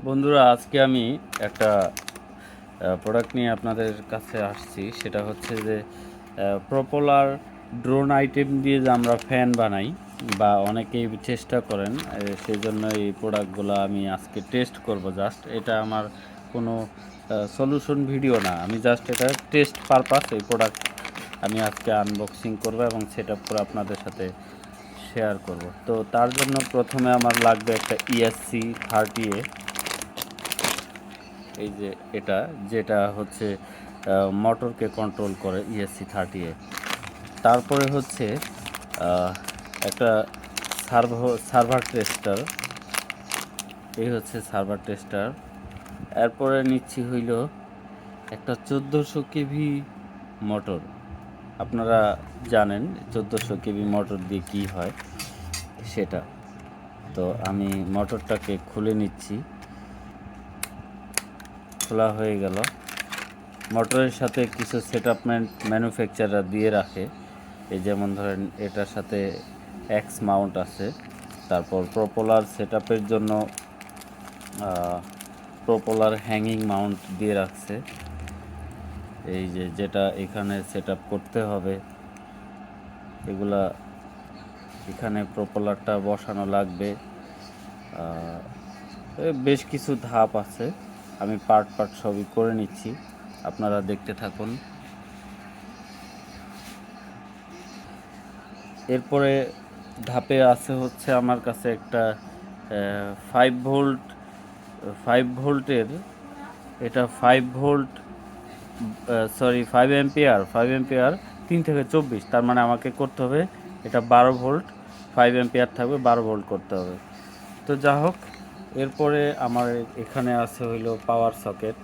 বন্ধুরা, আজকে আমি একটা প্রোডাক্ট নিয়ে আপনাদের কাছে আসছি। সেটা হচ্ছে যে প্রপোলার ড্রোন আইটেম দিয়ে যে আমরা ফ্যান বানাই বা অনেকেই চেষ্টা করেন, সেই জন্য এই প্রোডাক্টগুলো আমি আজকে টেস্ট করব। জাস্ট এটা আমার কোনো সলিউশন ভিডিও না, আমি জাস্ট এটা টেস্ট পারপাস এই প্রোডাক্ট আমি আজকে আনবক্সিং করব এবং সেট আপ করে আপনাদের সাথে শেয়ার করব। তো তার জন্য প্রথমে আমার লাগবে একটা ESC30A। এই যে এটা, যেটা হচ্ছে মোটরকে কন্ট্রোল করে, ESC30A। তারপরে হচ্ছে একটা সার্ভার টেস্টার। এই হচ্ছে সার্ভার টেস্টার। এরপরে নিচ্ছি হইল একটা 1400 কেভি মোটর। আপনারা জানেন 1400 কেভি মোটর দিয়ে কী হয় সেটা। তো আমি মোটরটাকে খুলে নিচ্ছি। খোলা হয়ে গেল। মোটরের সাথে কিছু সেটআপমেন্ট ম্যানুফ্যাকচারার দিয়ে রাখে। এই যেমন ধরেন এটার সাথে এক্স মাউন্ট আছে। তারপর প্রপোলার সেটআপের জন্য প্রপোলার হ্যাঙ্গিং মাউন্ট দিয়ে রাখছে। এই যে যেটা এখানে সেটআপ করতে হবে, এগুলা এখানে প্রপোলারটা বসানো লাগবে। বেশ কিছু ধাপ আছে, আমি পার্ট সবই করে নিচ্ছি, আপনারা দেখতে থাকুন। এরপরে ধাপে আছে হচ্ছে আমার কাছে একটা 5 ভোল্টের, এটা 5 ভোল্ট, 5 এম্পিয়ার 3 থেকে 24। তার মানে আমাকে করতে হবে এটা 12 ভোল্ট, 5 এম্পিয়ার থাকবে, 12 ভোল্ট করতে হবে। তো যা হোক, এরপরে আমার এখানে আছে হইল পাওয়ার সকেট।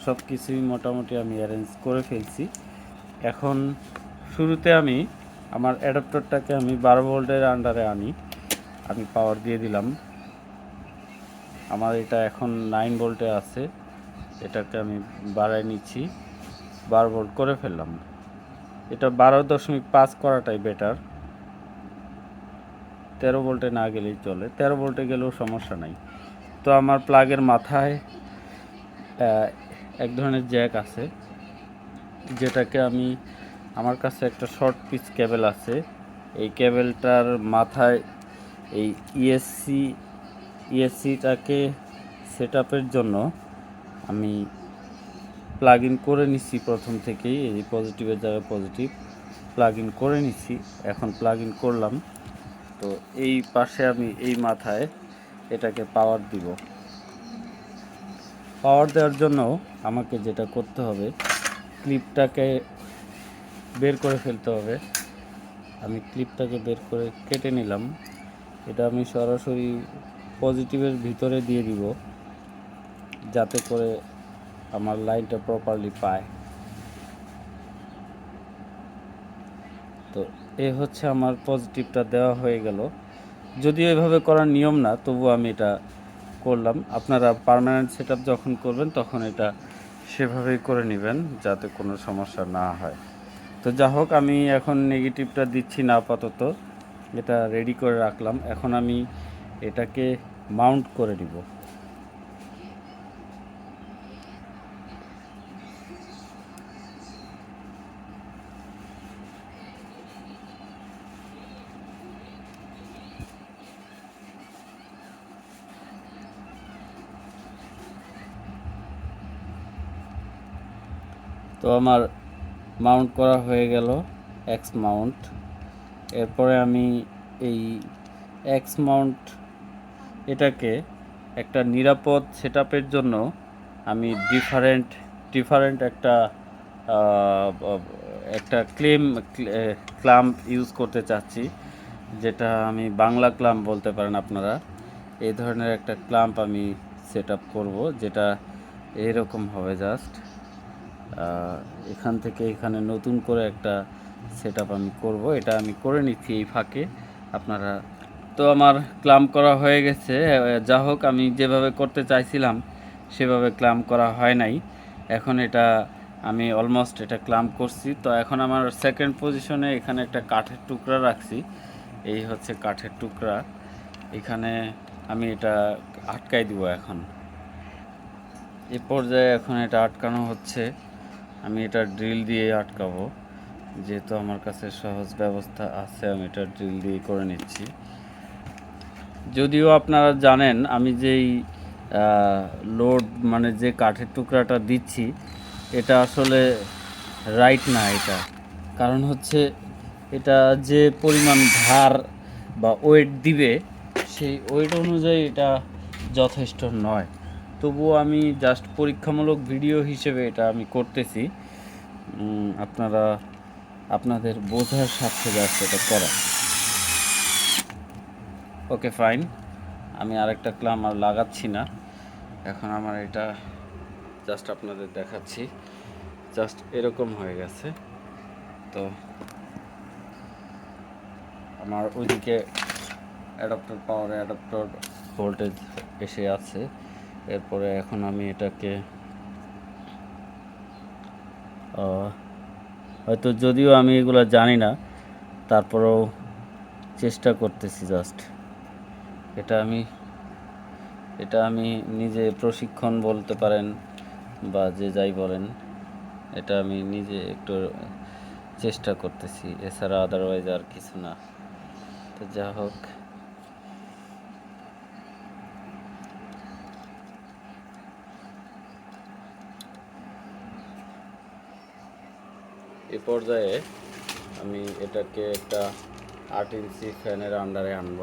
সব কিছুই মোটামুটি আমি অ্যারেঞ্জ করে ফেলছি। এখন শুরুতে আমি আমার অ্যাডাপ্টারটাকে আমি 12 ভোল্টের আন্ডারে আমি পাওয়ার দিয়ে দিলাম। আমার এটা এখন 9 ভোল্টে আছে, এটাকে আমি বাড়াই নিচ্ছি, 12 ভোল্ট করে ফেললাম। এটা 12.5 করাটাই বেটার, 13 ভোল্টে না গেলেই চলে, 13 ভোল্টে গেলেও সমস্যা নাই। তো আমার প্লাগের মাথায় এক ধরনের জ্যাক আছে, যেটাকে আমি, আমার কাছে একটা শর্ট পিচ কেবল আছে, এই কেবলটার মাথায় এই ইএসসিটাকে সেট আপের জন্য আমি প্লাগ ইন করে নিচ্ছি। প্রথম থেকেই এই পজিটিভের জায়গায় পজিটিভ প্লাগ ইন করে নিচ্ছি। এখন প্লাগ ইন করলাম। তো এই পাশে আমি এই মাথায় এটাকে পাওয়ার দিব। পাওয়ার দেওয়ার জন্য আমাকে যেটা করতে হবে, ক্লিপটাকে বের করে ফেলতে হবে। আমি ক্লিপটাকে বের করে কেটে নিলাম। এটা আমি সরাসরি পজিটিভের ভিতরে দিয়ে দিব, যাতে করে আমার লাইনটা প্রপারলি পায়। তো এ হচ্ছে আমার পজিটিভটা দেওয়া হয়ে গেল। যদিও এভাবে করার নিয়ম না, তবু আমি এটা করলাম। আপনারা পার্মানেন্ট সেটআপ যখন করবেন তখন এটা সেভাবেই করে নেবেন, যাতে কোনো সমস্যা না হয়। তো যা হোক, আমি এখন নেগেটিভটা দিচ্ছি না আপাতত, এটা রেডি করে রাখলাম। এখন আমি এটাকে মাউন্ট করে দিব। তো আমার মাউন্ট করা হয়ে গেল, এক্স মাউন্ট। এরপরে আমি এই এক্স মাউন্ট এটাকে একটা নিরাপদ সেটআপের জন্য আমি ডিফারেন্ট একটা ক্লাম্প ইউজ করতে চাচ্ছি, যেটা আমি বাংলা ক্লাম্প বলতে পারেন আপনারা। এই ধরনের একটা ক্লাম্প আমি সেট আপ করবো, যেটা এরকম হবে। জাস্ট এখান থেকে এখানে নতুন করে একটা সেট আপ আমি করব, এটা আমি করে নিচ্ছি এই ফাঁকে আপনারা। তো আমার ক্লাম্প করা হয়ে গেছে। যা হোক, আমি যেভাবে করতে চাইছিলাম সেভাবে ক্লাম্প করা হয় নাই। এখন এটা আমি অলমোস্ট এটা ক্লাম্প করছি। তো এখন আমার সেকেন্ড পজিশনে এখানে একটা কাঠের টুকরা রাখছি। এই হচ্ছে কাঠের টুকরা, এখানে আমি এটা আটকাই দিব এখন। এ পর্যায়ে এখন এটা আটকানো হচ্ছে। আমি এটা ড্রিল দিয়ে আটকাবো, যেহেতু আমার কাছে সহজ ব্যবস্থা আছে, আমি এটা ড্রিল দিয়ে করে নিচ্ছি। যদিও আপনারা জানেন আমি যেই লোড মানে যে কাঠের টুকরাটা দিচ্ছি এটা আসলে রাইট না। এটা কারণ হচ্ছে এটা যে পরিমাণ ভার বা ওয়েট দিবে সেই ওয়েট অনুযায়ী এটা যথেষ্ট নয়। তবুও আমি জাস্ট পরীক্ষামূলক ভিডিও হিসেবে এটা আমি করতেছি, আপনারা আপনাদের বোঝার স্বার্থে জাস্ট এটা করা। ওকে ফাইন, আমি আরেকটা ক্লাম আর লাগাচ্ছি না। এখন আমার এটা জাস্ট আপনাদের দেখাচ্ছি, জাস্ট এরকম হয়ে গেছে। তো আমার ওইদিকে অ্যাডাপ্টার পাওয়ার অ্যাডাপ্টার ভোল্টেজ এসে আছে। এরপরে এখন আমি এটাকে হয়তো, যদিও আমি এগুলো জানি না, তারপরেও চেষ্টা করতেছি জাস্ট। এটা আমি নিজে প্রশিক্ষণ বলতে পারেন বা যে যাই বলেন, এটা আমি নিজে একটু চেষ্টা করতেছি, এছাড়া আদারওয়াইজ আর কিছু না। তো যা হোক, এ পর্যায়ে আমি এটাকে একটা 8 ইঞ্চি ফ্যানের আন্ডারে আনব।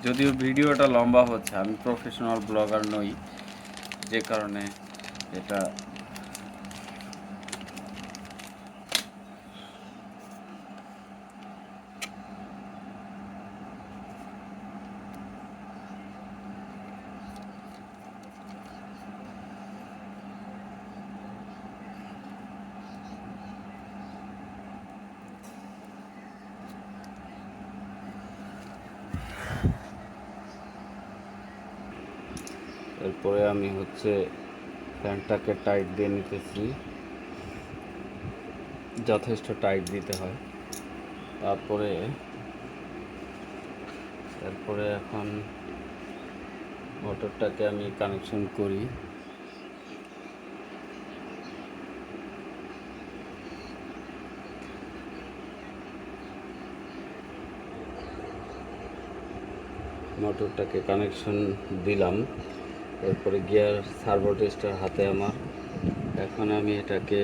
যদিও ভিডিওটা লম্বা হচ্ছে, আমি প্রফেশনাল ব্লগার নই, যে কারণে এটা এরপরে আমি ফ্যানটাকে টাইট দিয়ে নিতেছি, যথেষ্ট টাইট দিতে হয়। এরপরে এখন মোটরটাকে আমি কানেকশন করি। মোটরটাকে কানেকশন দিলাম, এরপরে গিয়ার সার্ভো টেস্টার হাতে আমার। এখন আমি এটাকে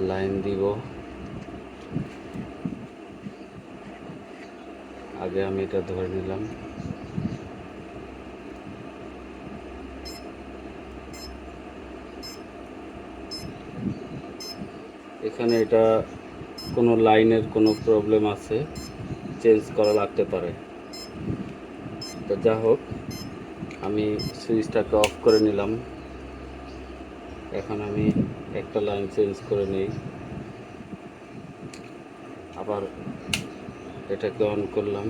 লাইন দিব। আগে আমি এটা ধরে নিলাম। এখানে এটা কোনো লাইনের কোনো প্রবলেম আছে, চেঞ্জ করা লাগতে পারে। তো যা হোক, আমি সুইচটাকে অফ করে নিলাম। এখন আমি একটা লাইন চেঞ্জ করে নিই, আবার এটাকে অন করলাম।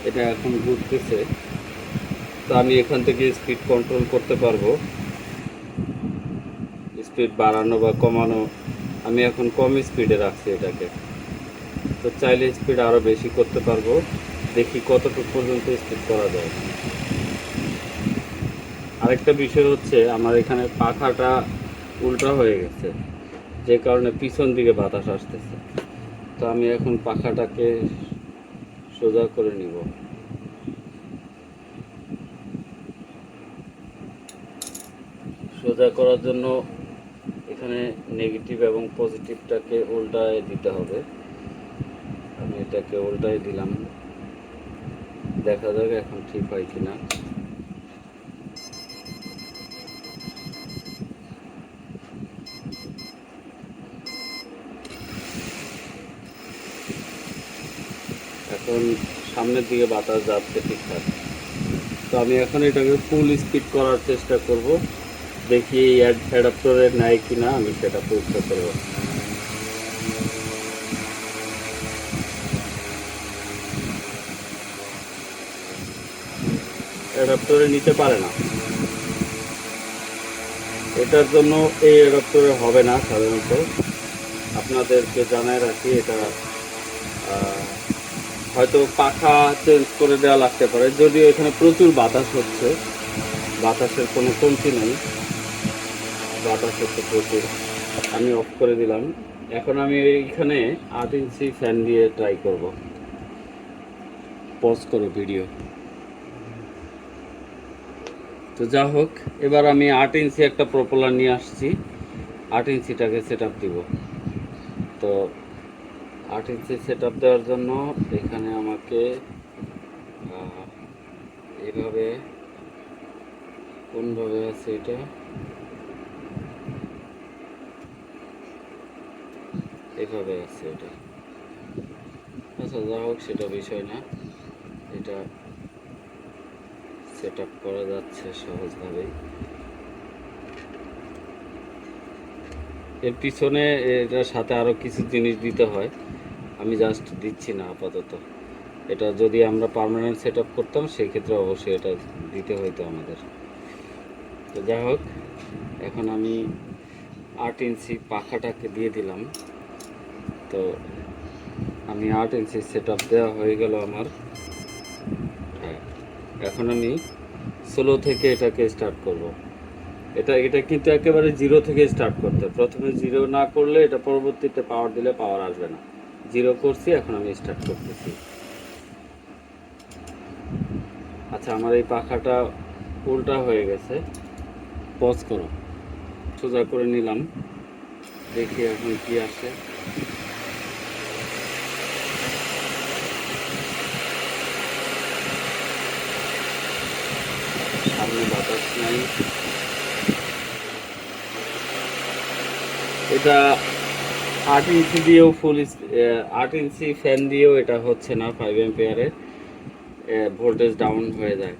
এটা এখন ঘুরতেছে, তো আমি এখান থেকে স্পিড কন্ট্রোল করতে পারবো, স্পিড বাড়ানো বা কমানো। আমি এখন কম স্পিডে রাখছি এটাকে, তো চাইলে স্পিড আরও বেশি করতে পারবো। দেখি কতটুকু পর্যন্ত স্পিড করা যায়। আরেকটা বিষয় হচ্ছে, আমার এখানে পাখাটা উল্টা হয়ে গেছে, যে কারণে পিছন দিকে বাতাস আসতেছে। তো আমি এখন পাখাটাকে সোজা করে নিব। সোজা করার জন্য এখানে নেগেটিভ এবং পজিটিভটাকে উল্টায় দিতে হবে। আমি এটাকে উল্টায় দিলাম, দেখা যাক এখন ঠিক হয় কিনা। এখন সামনের দিকে বাতাস যাচ্ছে ঠিকঠাক। তো আমি এখন এটাকে ফুল স্পিড করার চেষ্টা করব, দেখি অ্যাডাপ্টারে নেয় কিনা, আমি সেটা পরীক্ষা করব। অ্যাডাপ্টারে নিতে পারে না, এটার জন্য এই অ্যাডাপ্টারে হবে না সাধারণত। আপনাদেরকে জানাই রাখি, এটা হয়তো পাখা চেঞ্জ করে দেওয়া লাগতে পারে, যদিও এখানে প্রচুর বাতাস হচ্ছে, বাতাসের কোনো কমতি নেই, বাতাস হচ্ছে প্রচুর। আমি অফ করে দিলাম। এখন আমি এইখানে 8 ইঞ্চি ফ্যান দিয়ে ট্রাই করব। পজ করো ভিডিও। তো যা হোক, এবার আমি 8 ইঞ্চি একটা প্রপোলার নিয়ে আসছি, 8 ইঞ্চিটাকে সেট আপ দিব। তো 8 ইঞ্চি সেট আপ দেওয়ার জন্য এখানে আমাকে এইভাবে, কোনভাবে আছে এটা, এভাবে আছে এটা। আচ্ছা যা হোক, সেটা বিষয় না, এটা সেট আপ করা যাচ্ছে সহজভাবেই। এর পিছনে এটার সাথে আরও কিছু জিনিস দিতে হয়, আমি জাস্ট দিচ্ছি না আপাতত। এটা যদি আমরা পার্মানেন্ট সেট আপ করতাম সেক্ষেত্রে অবশ্যই এটা দিতে হইতো আমাদের। তো যাই হোক, এখন আমি 8 ইঞ্চি পাখাটাকে দিয়ে দিলাম। তো আমি 8 ইঞ্চি সেট আপ দেওয়া হয়ে গেল আমার। হ্যাঁ, এখন আমি স্লো থেকে এটাকে স্টার্ট করব। এটা কিন্তু একেবারে জিরো থেকে স্টার্ট করতে, প্রথমে জিরো না করলে এটা পরবর্তীতে পাওয়ার দিলে পাওয়ার আসবে না। জিরো করছি, এখন আমি স্টার্ট করতেছি। আচ্ছা, আমার এই পাখাটা উল্টা হয়ে গেছে, পজ করো। সোজা করে নিলাম, দেখি এখন কি আসে। সামনে বাতাস নাই। এটা 8 ইঞ্চি দিয়েও 8 ইঞ্চি ফ্যান দিয়েও এটা হচ্ছে না, 5 এম্পিয়ারের ভোল্টেজ ডাউন হয়ে যায়,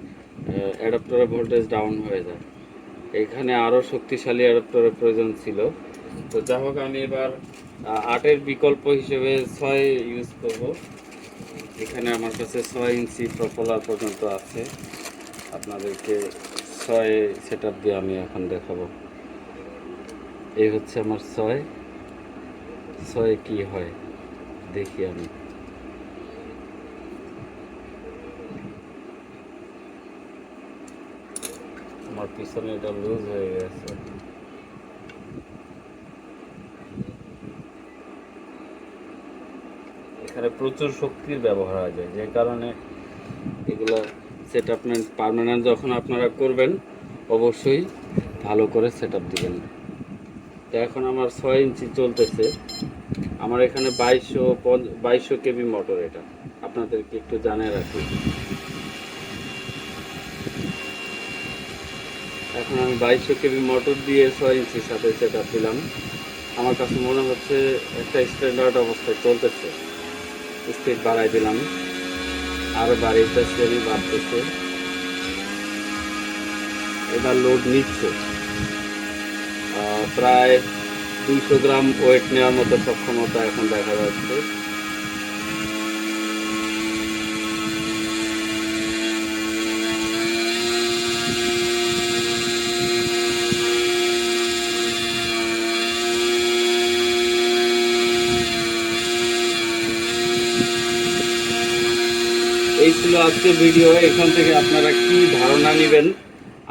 অ্যাডাপ্টারের ভোল্টেজ ডাউন হয়ে যায়। এখানে আরও শক্তিশালী অ্যাডাপ্টারের প্রয়োজন ছিল। তো যাই হোক, আমি এবার 8-এর বিকল্প হিসেবে 6 ইউজ করব। এখানে আমার কাছে 6 ইঞ্চি প্রপোলার পর্যন্ত আছে, আপনাদেরকে 6 সেট আপ দিয়ে আমি এখন দেখাবো। এই হচ্ছে আমার 6 কি হয় দেখি আমি। আমার পিছনে এটা লুজ হয়ে গেছে। এখানে প্রচুর শক্তির ব্যবহার হয় যায়, যে কারণে এগুলো সেট আপ পার্মানেন্ট যখন আপনারা করবেন অবশ্যই ভালো করে সেট আপ দিবেন। তো এখন আমার 6 ইঞ্চি চলতেছে, আমার এখানে 2200 কেবি মোটর, এটা আপনাদেরকে একটু জানিয়ে রাখি। এখন আমি 2200 কেবি মোটর দিয়ে 6 ইঞ্চির সাথে সেট আপ দিলাম। আমার কাছে মনে হচ্ছে একটা স্ট্যান্ডার্ড অবস্থায় চলতেছে। স্পিড বাড়াই দিলাম, আরও বাড়িতেছে, আমি বাড়তেছে। এবার লোড নিচ্ছে, প্রায় 200 গ্রাম ওয়েট নেওয়ার মতো সক্ষমতা এখন দেখা যাচ্ছে। এই ছিল আজকের ভিডিও। এখান থেকে আপনারা কি ধারণা নেবেন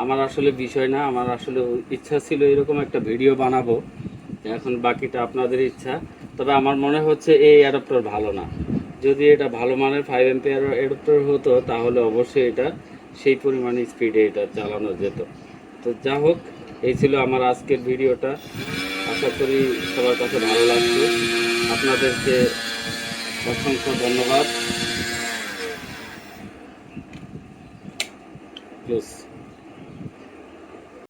আমার আসলে বিষয় না, আমার আসলে ইচ্ছা ছিল এরকম একটা ভিডিও বানাবো, এখন বাকিটা আপনাদের ইচ্ছা। তবে আমার মনে হচ্ছে এই অ্যাডাপ্টার ভালো না। যদি এটা ভালো মানের 5 এম্পিয়ার অ্যাডাপ্টার হতো তাহলে অবশ্যই এটা সেই পরিমাণে স্পিডে এটা চালানো যেত। তো যা হোক, এই ছিল আমার আজকের ভিডিওটা। আশা করি সবার কাছে ভালো লাগবে। আপনাদেরকে অসংখ্য ধন্যবাদ। Plus